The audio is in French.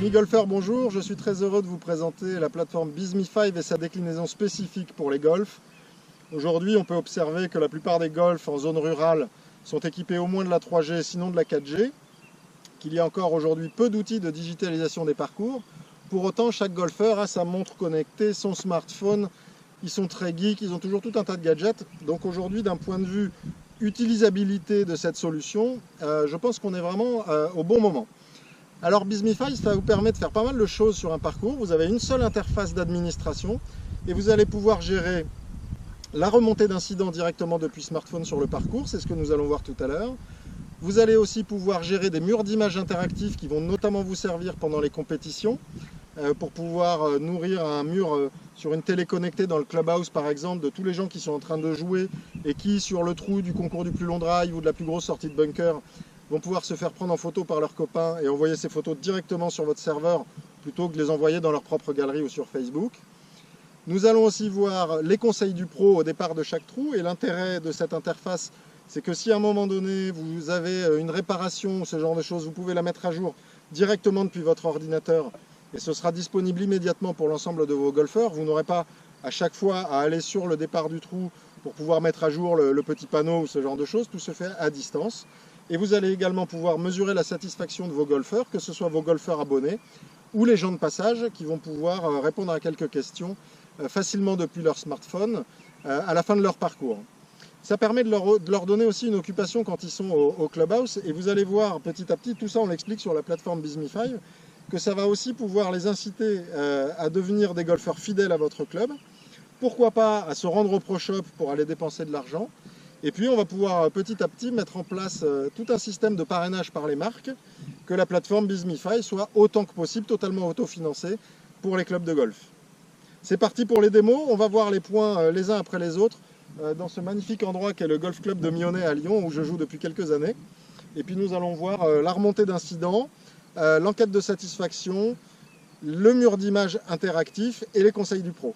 Amis golfeurs, bonjour. Je suis très heureux de vous présenter la plateforme BizMe5 et sa déclinaison spécifique pour les golfs. Aujourd'hui, on peut observer que la plupart des golfs en zone rurale sont équipés au moins de la 3G, sinon de la 4G, qu'il y a encore aujourd'hui peu d'outils de digitalisation des parcours. Pour autant, chaque golfeur a sa montre connectée, son smartphone. Ils sont très geeks, ils ont toujours tout un tas de gadgets. Donc aujourd'hui, d'un point de vue utilisabilité de cette solution, je pense qu'on est vraiment au bon moment. Alors BizMe5, ça vous permet de faire pas mal de choses sur un parcours. Vous avez une seule interface d'administration et vous allez pouvoir gérer la remontée d'incidents directement depuis smartphone sur le parcours, c'est ce que nous allons voir tout à l'heure. Vous allez aussi pouvoir gérer des murs d'images interactifs qui vont notamment vous servir pendant les compétitions pour pouvoir nourrir un mur sur une télé connectée dans le clubhouse par exemple de tous les gens qui sont en train de jouer et qui sur le trou du concours du plus long drive ou de la plus grosse sortie de bunker vont pouvoir se faire prendre en photo par leurs copains et envoyer ces photos directement sur votre serveur plutôt que de les envoyer dans leur propre galerie ou sur Facebook. Nous allons aussi voir les conseils du pro au départ de chaque trou et l'intérêt de cette interface, c'est que si à un moment donné vous avez une réparation ou ce genre de choses, vous pouvez la mettre à jour directement depuis votre ordinateur et ce sera disponible immédiatement pour l'ensemble de vos golfeurs. Vous n'aurez pas à chaque fois à aller sur le départ du trou pour pouvoir mettre à jour le petit panneau ou ce genre de choses, tout se fait à distance. Et vous allez également pouvoir mesurer la satisfaction de vos golfeurs, que ce soit vos golfeurs abonnés ou les gens de passage qui vont pouvoir répondre à quelques questions facilement depuis leur smartphone à la fin de leur parcours. Ça permet de leur donner aussi une occupation quand ils sont au clubhouse et vous allez voir petit à petit, tout ça on l'explique sur la plateforme BizMe5, que ça va aussi pouvoir les inciter à devenir des golfeurs fidèles à votre club, pourquoi pas à se rendre au Pro Shop pour aller dépenser de l'argent. Et puis on va pouvoir petit à petit mettre en place tout un système de parrainage par les marques, que la plateforme BizMe5 soit autant que possible totalement autofinancée pour les clubs de golf. C'est parti pour les démos, on va voir les points les uns après les autres dans ce magnifique endroit qu'est le Golf Club de Mionnet à Lyon où je joue depuis quelques années. Et puis nous allons voir la remontée d'incidents, l'enquête de satisfaction, le mur d'image interactif et les conseils du pro.